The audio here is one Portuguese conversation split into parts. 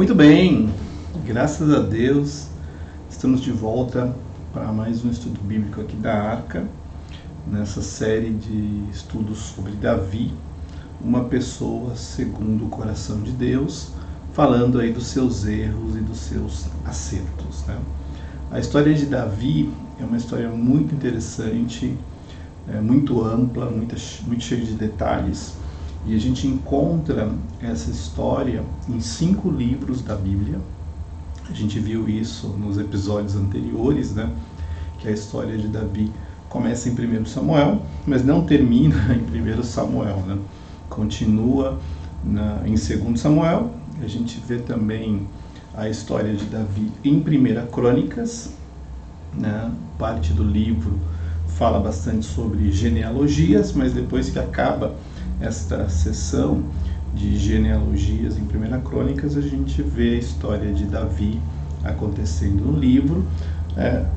Muito bem, graças a Deus, estamos de volta para mais um estudo bíblico aqui da Arca, nessa série de estudos sobre Davi, uma pessoa segundo o coração de Deus, falando aí dos seus erros e dos seus acertos, né? A história de Davi é uma história muito interessante, muito ampla, muito cheia de detalhes. E a gente encontra essa história em 5 livros da Bíblia. A gente viu isso nos episódios anteriores, né? Que a história de Davi começa em 1 Samuel, mas não termina em 1 Samuel, né? Continua em 2 Samuel. A gente vê também a história de Davi em 1 Crônicas, né? Parte do livro fala bastante sobre genealogias, mas depois que acaba esta sessão de genealogias em 1 Crônicas, a gente vê a história de Davi acontecendo no livro,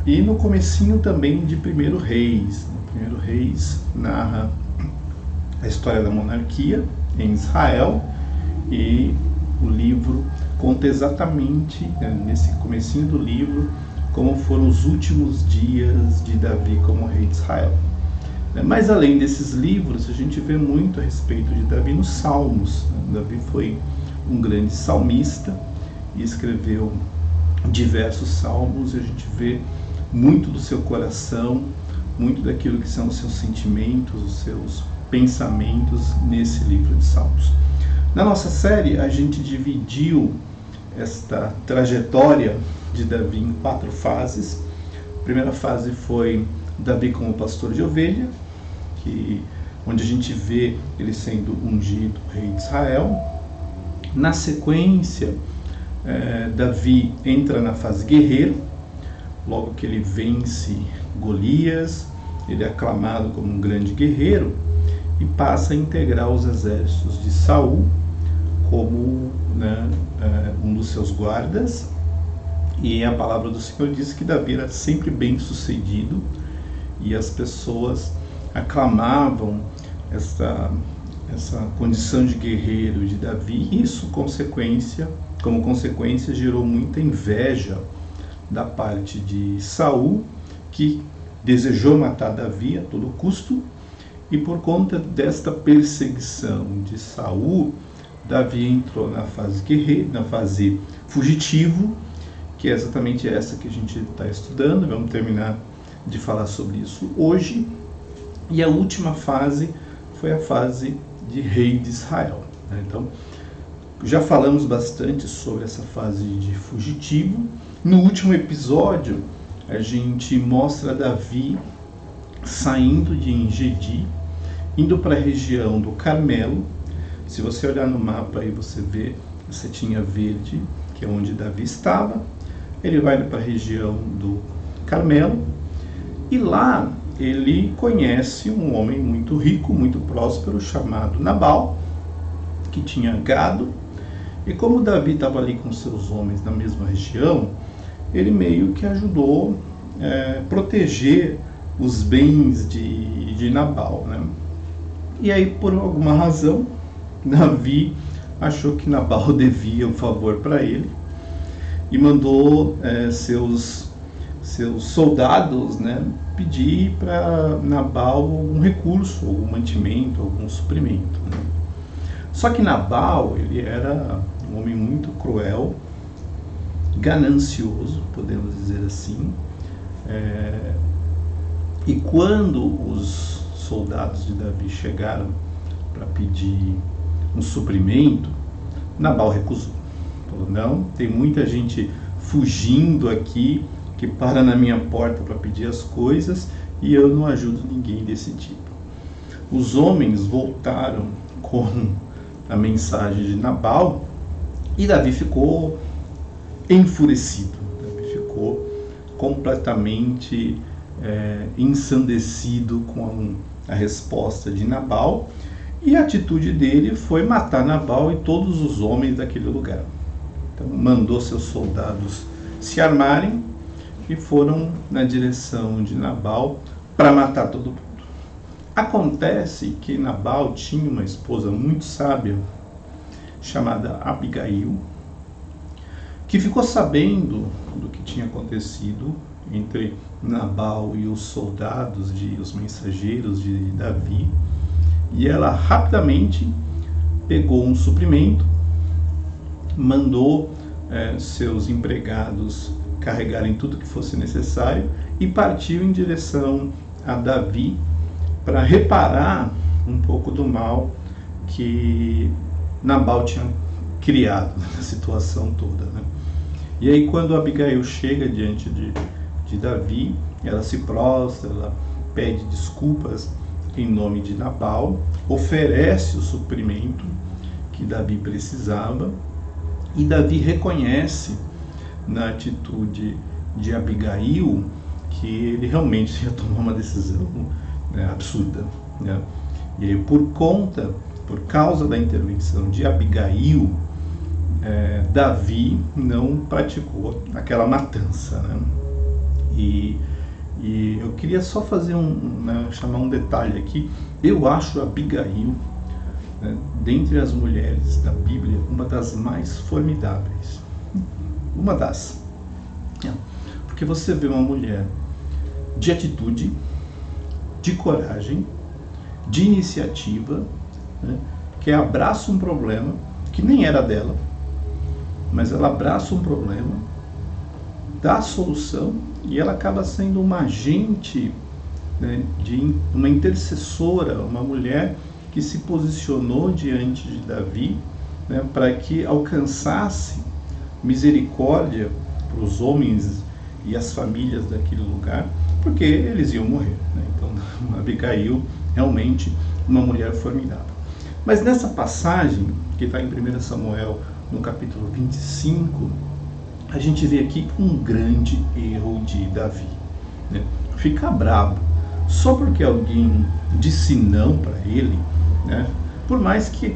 e no comecinho também de 1 Reis. No 1 Reis narra a história da monarquia em Israel, e o livro conta exatamente, nesse comecinho do livro, como foram os últimos dias de Davi como rei de Israel. Mas além desses livros, a gente vê muito a respeito de Davi nos Salmos. Davi foi um grande salmista e escreveu diversos salmos, e a gente vê muito do seu coração, muito daquilo que são os seus sentimentos, os seus pensamentos nesse livro de Salmos. Na nossa série, a gente dividiu esta trajetória de Davi em 4 fases. A primeira fase foi Davi como pastor de ovelha, onde a gente vê ele sendo ungido rei de Israel. Na sequência, Davi entra na fase guerreiro. Logo que ele vence Golias, ele é aclamado como um grande guerreiro e passa a integrar os exércitos de Saul como um dos seus guardas. E a palavra do Senhor diz que Davi era sempre bem sucedido, e as pessoas aclamavam essa condição de guerreiro de Davi, e isso como consequência gerou muita inveja da parte de Saul, que desejou matar Davi a todo custo. E por conta desta perseguição de Saul, Davi entrou na fase guerreiro, na fase fugitivo, que é exatamente essa que a gente está estudando. Vamos terminar de falar sobre isso hoje. E a última fase foi a fase de rei de Israel. Então, já falamos bastante sobre essa fase de fugitivo. No último episódio, a gente mostra Davi saindo de Engedi, indo para a região do Carmelo. Se você olhar no mapa aí, você vê a setinha verde, que é onde Davi estava. Ele vai para a região do Carmelo, e lá ele conhece um homem muito rico, muito próspero, chamado Nabal, que tinha gado. E como Davi estava ali com seus homens na mesma região, ele meio que ajudou a proteger os bens de Nabal, né? E aí, por alguma razão, Davi achou que Nabal devia um favor para ele e mandou seus soldados, né, pedir para Nabal algum recurso, algum mantimento, algum suprimento, né? Só que Nabal, ele era um homem muito cruel, ganancioso, podemos dizer assim. E quando os soldados de Davi chegaram para pedir um suprimento, Nabal recusou. Falou: não, tem muita gente fugindo aqui, que para na minha porta para pedir as coisas, e eu não ajudo ninguém desse tipo. Os homens voltaram com a mensagem de Nabal, e Davi ficou enfurecido. Davi ficou completamente ensandecido com a resposta de Nabal, e a atitude dele foi matar Nabal e todos os homens daquele lugar. Então mandou seus soldados se armarem e foram na direção de Nabal para matar todo mundo. Acontece que Nabal tinha uma esposa muito sábia chamada Abigail, que ficou sabendo do que tinha acontecido entre Nabal e os soldados, os mensageiros de Davi, e ela rapidamente pegou um suprimento, mandou seus empregados carregarem tudo que fosse necessário e partiu em direção a Davi para reparar um pouco do mal que Nabal tinha criado na situação toda, né? E aí, quando Abigail chega diante de Davi, ela se prostra, ela pede desculpas em nome de Nabal, oferece o suprimento que Davi precisava, e Davi reconhece na atitude de Abigail que ele realmente ia tomar uma decisão, né, absurda, né? E aí, por causa da intervenção de Abigail, Davi não praticou aquela matança, né? E eu queria só fazer chamar um detalhe aqui. Eu acho Abigail, né, dentre as mulheres da Bíblia, uma das mais formidáveis. Uma das. Porque você vê uma mulher de atitude, de coragem, de iniciativa, né, que abraça um problema que nem era dela, mas ela abraça um problema, dá a solução, e ela acaba sendo uma agente, né, uma intercessora, uma mulher que se posicionou diante de Davi, né, para que alcançasse misericórdia para os homens e as famílias daquele lugar, porque eles iam morrer, né? Então, Abigail, realmente uma mulher formidável. Mas nessa passagem, que está em 1 Samuel, no capítulo 25, a gente vê aqui um grande erro de Davi, né? Ficar bravo só porque alguém disse não para ele, né? Por mais que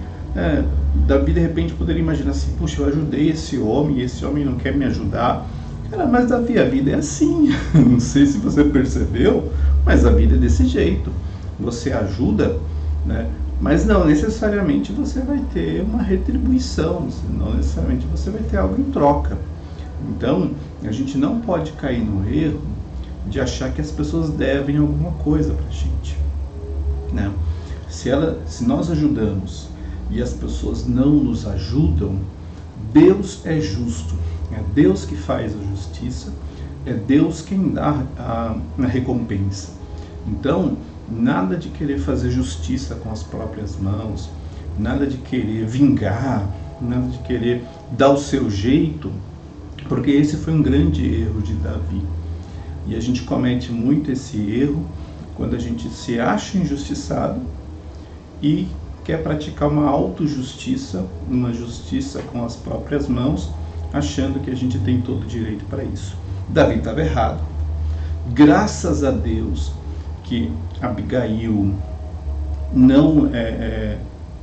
Davi de repente poderia imaginar assim: puxa, eu ajudei esse homem não quer me ajudar. Cara, mas Davi, a vida é assim. Não sei se você percebeu, mas a vida é desse jeito. Você ajuda, né? Mas não necessariamente você vai ter uma retribuição, não necessariamente você vai ter algo em troca. Então, a gente não pode cair no erro de achar que as pessoas devem alguma coisa para a gente, né? Se nós ajudamos e as pessoas não nos ajudam, Deus é justo. É Deus que faz a justiça, é Deus quem dá a recompensa. Então, nada de querer fazer justiça com as próprias mãos, nada de querer vingar, nada de querer dar o seu jeito, porque esse foi um grande erro de Davi. E a gente comete muito esse erro quando a gente se acha injustiçado e quer praticar uma autojustiça, uma justiça com as próprias mãos, achando que a gente tem todo o direito para isso. Davi estava errado. Graças a Deus que Abigail não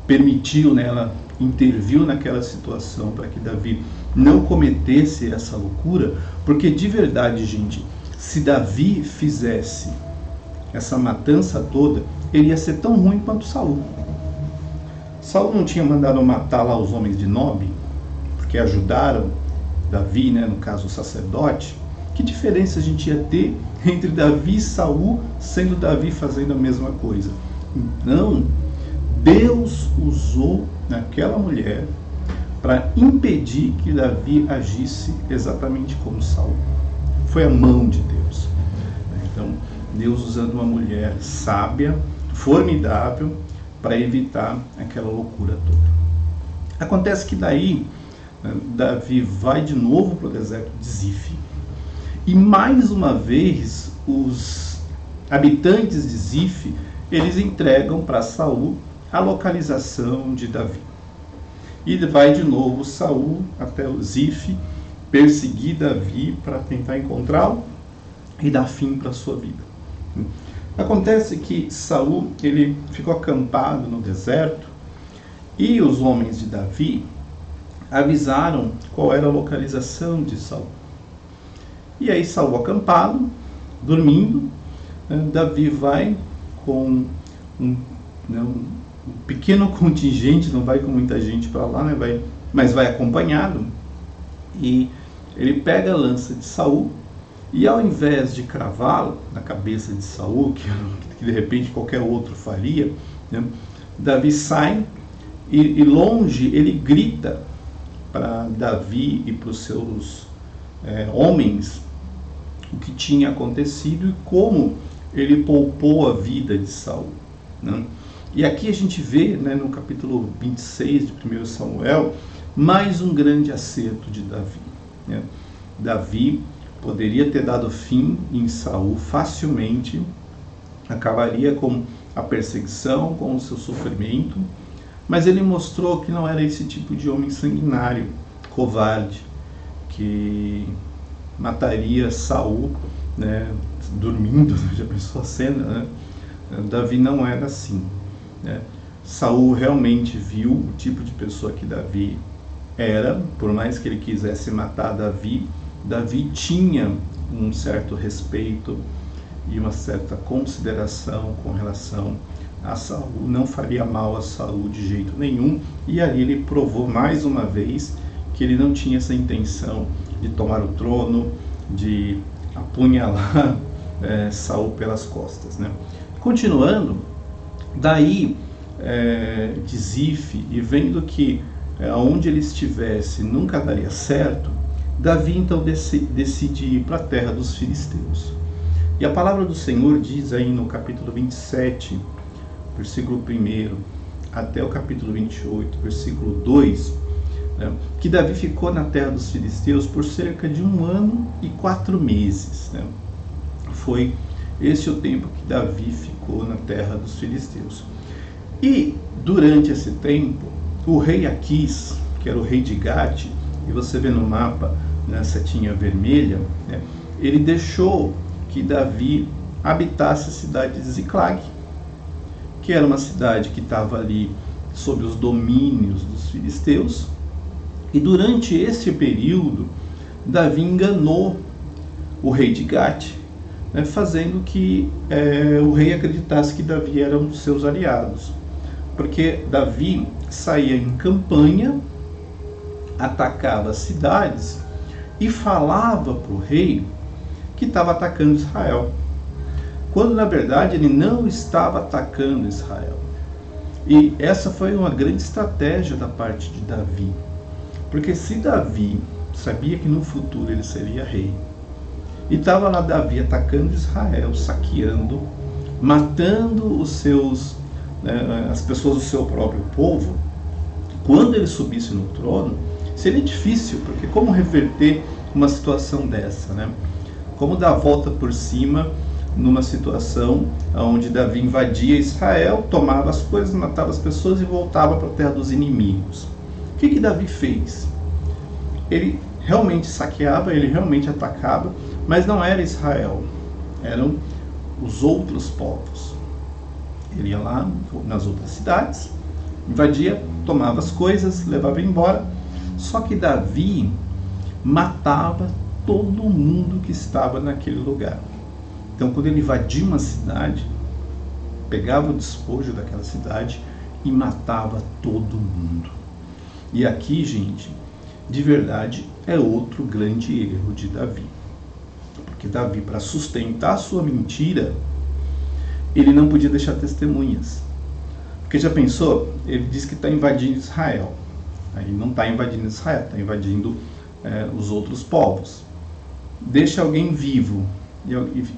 permitiu, né, ela interviu naquela situação para que Davi não cometesse essa loucura, porque de verdade, gente, se Davi fizesse essa matança toda, ele ia ser tão ruim quanto Saul. Saul não tinha mandado matar lá os homens de Nob, porque ajudaram Davi, né, no caso o sacerdote. Que diferença a gente ia ter entre Davi e Saul, sendo Davi fazendo a mesma coisa? Então, Deus usou aquela mulher para impedir que Davi agisse exatamente como Saul. Foi a mão de Deus. Então, Deus usando uma mulher sábia, formidável, para evitar aquela loucura toda. Acontece que daí, Davi vai de novo para o deserto de Zif, e mais uma vez os habitantes de Zif, eles entregam para Saul a localização de Davi. E vai de novo Saul até o Zif, perseguir Davi para tentar encontrá-lo e dar fim para a sua vida. Acontece que Saul, ele ficou acampado no deserto, e os homens de Davi avisaram qual era a localização de Saul. E aí Saul acampado, dormindo, Davi vai com um pequeno contingente, não vai com muita gente para lá, né? Mas vai acompanhado, e ele pega a lança de Saul e, ao invés de cravá-la na cabeça de Saul, que de repente qualquer outro faria, né, Davi sai e longe ele grita para Davi e para os seus homens o que tinha acontecido e como ele poupou a vida de Saul, né? E aqui a gente vê, né, no capítulo 26 de 1 Samuel, mais um grande acerto de Davi, né? Davi poderia ter dado fim em Saul facilmente, acabaria com a perseguição, com o seu sofrimento, mas ele mostrou que não era esse tipo de homem sanguinário, covarde, que mataria Saul, né, dormindo. Já pensou a cena, né? Davi não era assim, né? Saul realmente viu o tipo de pessoa que Davi era. Por mais que ele quisesse matar Davi, Davi tinha um certo respeito e uma certa consideração com relação a Saul, não faria mal a Saul de jeito nenhum, e ali ele provou mais uma vez que ele não tinha essa intenção de tomar o trono, de apunhalar Saul pelas costas, né? Continuando, daí de Zif, e vendo que aonde ele estivesse nunca daria certo, Davi então decide ir para a terra dos filisteus. E a palavra do Senhor diz aí no capítulo 27, versículo 1 até o capítulo 28, versículo 2, né, que Davi ficou na terra dos filisteus por cerca de 1 ano e 4 meses. Né? Foi esse o tempo que Davi ficou na terra dos filisteus. E durante esse tempo, o rei Aquis, que era o rei de Gate, e você vê no mapa, na setinha vermelha, né, ele deixou que Davi habitasse a cidade de Ziclag, que era uma cidade que estava ali sob os domínios dos filisteus. E durante esse período, Davi enganou o rei de Gate, né, fazendo que o rei acreditasse que Davi era um dos seus aliados. Porque Davi saía em campanha, atacava as cidades e falava para o rei que estava atacando Israel, quando na verdade ele não estava atacando Israel. E essa foi uma grande estratégia da parte de Davi, porque se Davi sabia que no futuro ele seria rei, e estava lá Davi atacando Israel, saqueando, matando os seus, as pessoas do seu próprio povo, quando ele subisse no trono, seria difícil, porque como reverter uma situação dessa, né? Como dar a volta por cima numa situação onde Davi invadia Israel, tomava as coisas, matava as pessoas e voltava para a terra dos inimigos. O que Davi fez? Ele realmente saqueava, ele realmente atacava, mas não era Israel, eram os outros povos. Ele ia lá nas outras cidades, invadia, tomava as coisas, levava embora. Só que Davi matava todo mundo que estava naquele lugar. Então, quando ele invadia uma cidade, pegava o despojo daquela cidade e matava todo mundo. E aqui, gente, de verdade, é outro grande erro de Davi. Porque Davi, para sustentar a sua mentira, ele não podia deixar testemunhas. Porque já pensou? Ele diz que está invadindo Israel. Aí não está invadindo Israel, está invadindo os outros povos. Deixa alguém vivo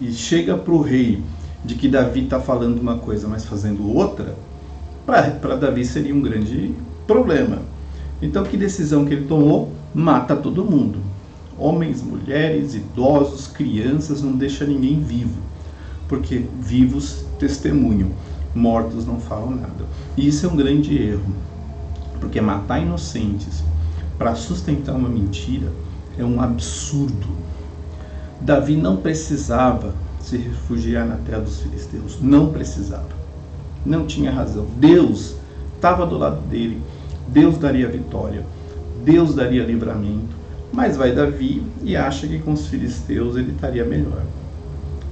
e chega para o rei de que Davi está falando uma coisa, mas fazendo outra, para Davi seria um grande problema. Então, que decisão que ele tomou? Mata todo mundo. Homens, mulheres, idosos, crianças, não deixa ninguém vivo. Porque vivos testemunham, mortos não falam nada. E isso é um grande erro. Porque matar inocentes para sustentar uma mentira é um absurdo. Davi não precisava se refugiar na terra dos filisteus. Não precisava. Não tinha razão. Deus estava do lado dele. Deus daria vitória. Deus daria livramento. Mas vai Davi e acha que com os filisteus ele estaria melhor.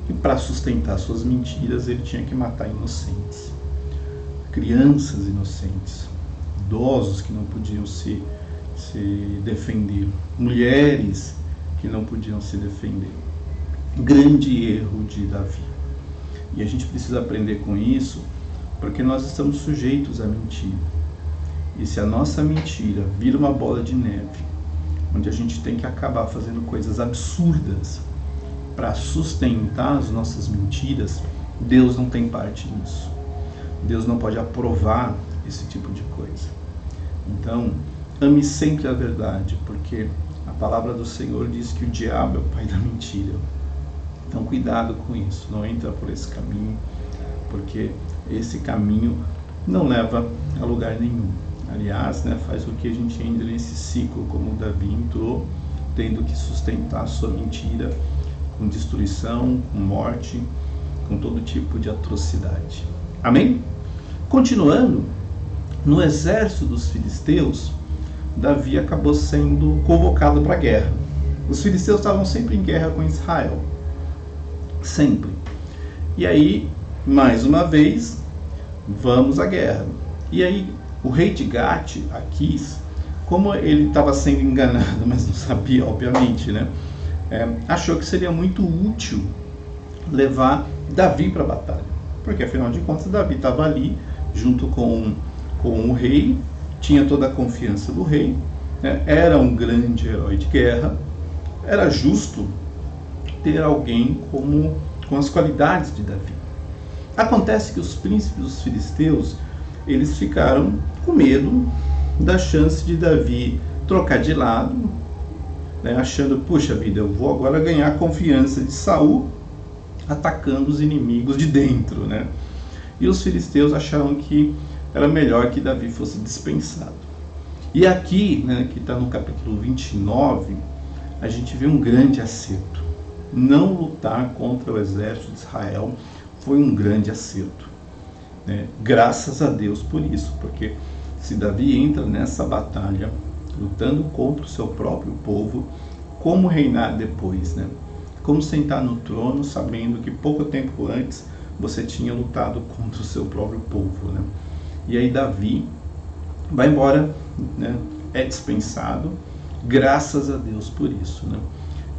E para sustentar suas mentiras ele tinha que matar inocentes. Crianças inocentes. Idosos que não podiam se defender. Mulheres que não podiam se defender. Grande erro de Davi. E a gente precisa aprender com isso, porque nós estamos sujeitos à mentira. E se a nossa mentira vira uma bola de neve, onde a gente tem que acabar fazendo coisas absurdas para sustentar as nossas mentiras, Deus não tem parte nisso. Deus não pode aprovar esse tipo de coisa. Então, ame sempre a verdade, porque a palavra do Senhor diz que o diabo é o pai da mentira. Então, cuidado com isso, não entra por esse caminho, porque esse caminho não leva a lugar nenhum. Aliás, faz com que a gente entre nesse ciclo, como Davi entrou, tendo que sustentar a sua mentira com destruição, com morte, com todo tipo de atrocidade. Amém? Continuando, no exército dos filisteus, Davi acabou sendo convocado para a guerra. Os filisteus estavam sempre em guerra com Israel. Sempre. E aí, mais uma vez, vamos à guerra. E aí, o rei de Gate, Aquis, como ele estava sendo enganado, mas não sabia, obviamente, achou que seria muito útil levar Davi para a batalha. Porque, afinal de contas, Davi estava ali, junto com o rei, tinha toda a confiança do rei, era um grande herói de guerra, era justo ter alguém com as qualidades de Davi. Acontece que os príncipes dos filisteus, eles ficaram com medo da chance de Davi trocar de lado, achando, puxa vida, eu vou agora ganhar a confiança de Saul, atacando os inimigos de dentro, E os filisteus acharam que era melhor que Davi fosse dispensado. E aqui, que está no capítulo 29, a gente vê um grande acerto. Não lutar contra o exército de Israel foi um grande acerto. Graças a Deus por isso, porque se Davi entra nessa batalha, lutando contra o seu próprio povo, como reinar depois, Como sentar no trono sabendo que pouco tempo antes você tinha lutado contra o seu próprio povo, E aí Davi vai embora, é dispensado, graças a Deus por isso,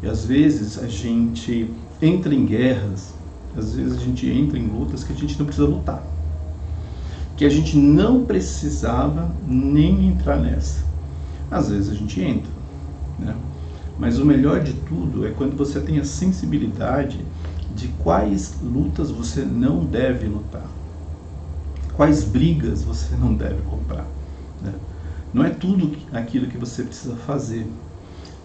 E às vezes a gente entra em guerras, às vezes a gente entra em lutas que a gente não precisa lutar, que a gente não precisava nem entrar nessa. Às vezes a gente entra, Mas o melhor de tudo é quando você tem a sensibilidade de quais lutas você não deve lutar, quais brigas você não deve comprar. Não é tudo aquilo que você precisa fazer.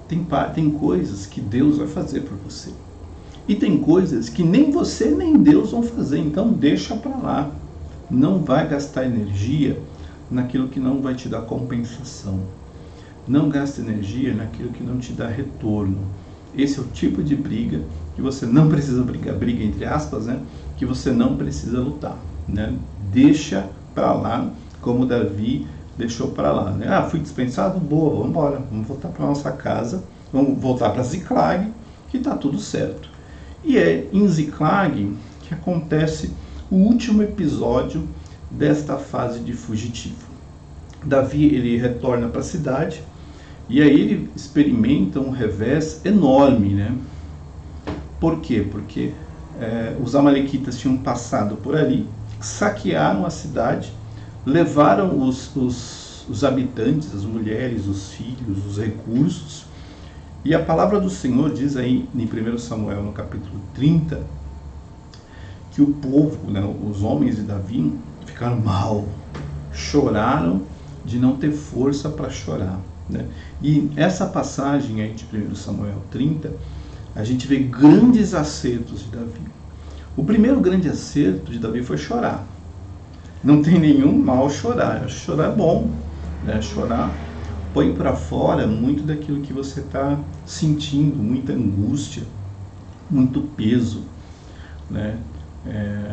Tem coisas que Deus vai fazer por você. E tem coisas que nem você nem Deus vão fazer. Então deixa para lá. Não vai gastar energia naquilo que não vai te dar compensação. Não gaste energia naquilo que não te dá retorno. Esse é o tipo de briga que você não precisa brigar, briga entre aspas, que você não precisa lutar, Deixa para lá, como Davi deixou para lá, fui dispensado, boa, vamos embora, vamos voltar para nossa casa, vamos voltar para Ziclag, que está tudo certo. E é em Ziclag que acontece o último episódio desta fase de fugitivo. Davi, ele retorna para a cidade, e aí ele experimenta um revés enorme, Por quê? Porque os amalequitas tinham passado por ali, saquearam a cidade, levaram os habitantes, as mulheres, os filhos, os recursos, e a palavra do Senhor diz aí em 1 Samuel, no capítulo 30, que o povo, os homens de Davi, ficaram mal, choraram de não ter força para chorar. E essa passagem aí de 1 Samuel 30, a gente vê grandes acertos de Davi. O primeiro grande acerto de Davi foi chorar. Não tem nenhum mal chorar. Chorar é bom, Chorar põe para fora muito daquilo que você está sentindo, muita angústia, muito peso,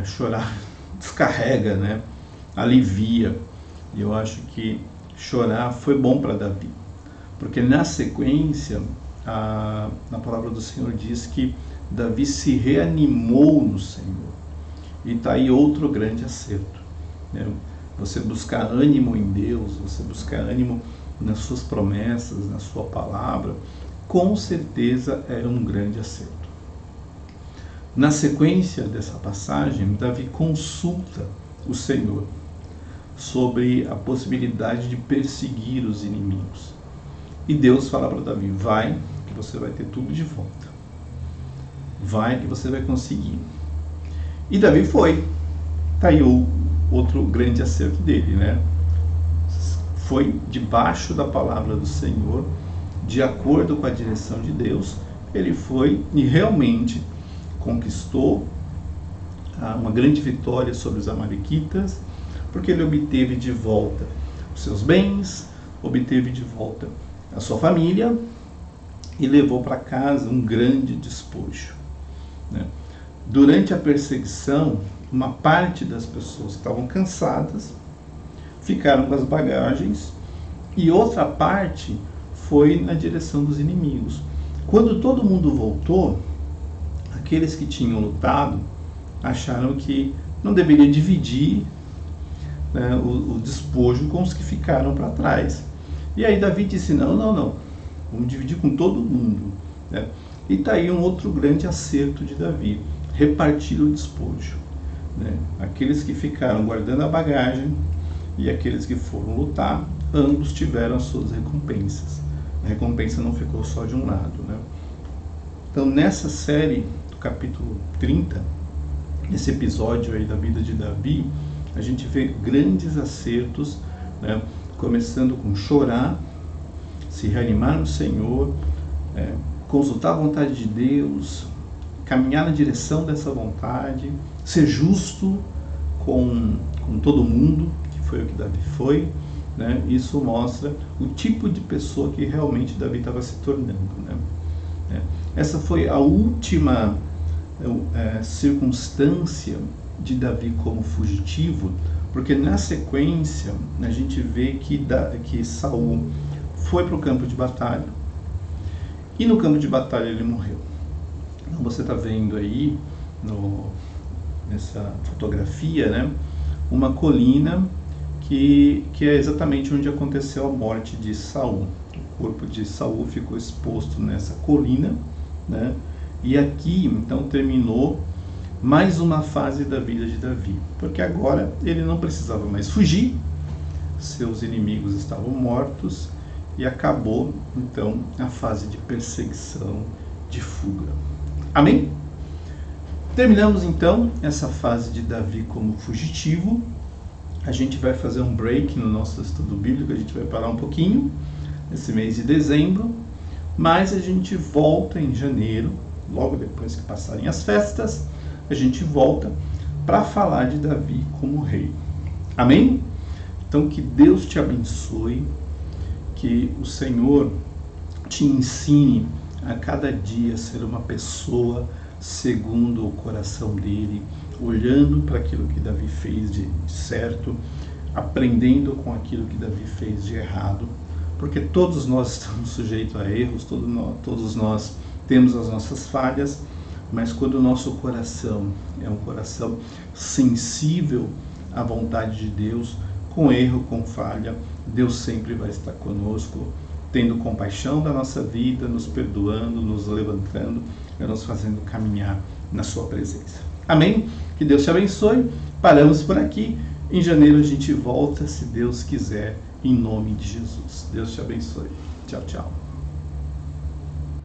Chorar descarrega, Alivia. E eu acho que chorar foi bom para Davi, porque na sequência na palavra do Senhor diz que Davi se reanimou no Senhor. E está aí outro grande acerto, Você buscar ânimo em Deus, você buscar ânimo nas suas promessas, na sua palavra, com certeza era um grande acerto. Na sequência dessa passagem, Davi consulta o Senhor sobre a possibilidade de perseguir os inimigos. E Deus fala para Davi: vai, que você vai ter tudo de volta. Vai, que você vai conseguir. E Davi foi. Está aí o outro grande acerto dele, né? Foi debaixo da palavra do Senhor, de acordo com a direção de Deus. Ele foi e realmente conquistou uma grande vitória sobre os amalequitas, porque ele obteve de volta os seus bens, obteve de volta a sua família e levou para casa um grande despojo, né? Durante a perseguição, uma parte das pessoas que estavam cansadas ficaram com as bagagens e outra parte foi na direção dos inimigos. Quando todo mundo voltou, aqueles que tinham lutado acharam que não deveria dividir, né, o despojo com os que ficaram para trás. E aí Davi disse: não, vamos dividir com todo mundo, né? E está aí um outro grande acerto de Davi: repartir o despojo, né? Aqueles que ficaram guardando a bagagem e aqueles que foram lutar, ambos tiveram as suas recompensas. A recompensa não ficou só de um lado, né? Então, nessa série do capítulo 30, nesse episódio aí da vida de Davi, a gente vê grandes acertos, né? Começando com chorar, se reanimar no Senhor, consultar a vontade de Deus, caminhar na direção dessa vontade, ser justo com todo mundo, que foi o que Davi foi, né? Isso mostra o tipo de pessoa que realmente Davi estava se tornando, né? Essa foi a última circunstância de Davi como fugitivo, porque na sequência a gente vê que Saul foi para o campo de batalha e no campo de batalha ele morreu. Então você está vendo aí nessa fotografia, né, uma colina que é exatamente onde aconteceu a morte de Saul. O corpo de Saul ficou exposto nessa colina, né? E aqui então terminou mais uma fase da vida de Davi, porque agora ele não precisava mais fugir, seus inimigos estavam mortos e acabou então a fase de perseguição, de fuga. Amém? Terminamos então essa fase de Davi como fugitivo. A gente vai fazer um break no nosso estudo bíblico, a gente vai parar um pouquinho nesse mês de dezembro, mas a gente volta em janeiro, logo depois que passarem as festas, a gente volta para falar de Davi como rei. Amém? Então que Deus te abençoe, que o Senhor te ensine a cada dia ser uma pessoa segundo o coração dele, olhando para aquilo que Davi fez de certo, aprendendo com aquilo que Davi fez de errado, porque todos nós estamos sujeitos a erros, todos nós temos as nossas falhas, mas quando o nosso coração é um coração sensível à vontade de Deus, com erro, com falha, Deus sempre vai estar conosco, tendo compaixão da nossa vida, nos perdoando, nos levantando e nos fazendo caminhar na sua presença. Amém? Que Deus te abençoe. Paramos por aqui. Em janeiro a gente volta, se Deus quiser, em nome de Jesus. Deus te abençoe. Tchau, tchau.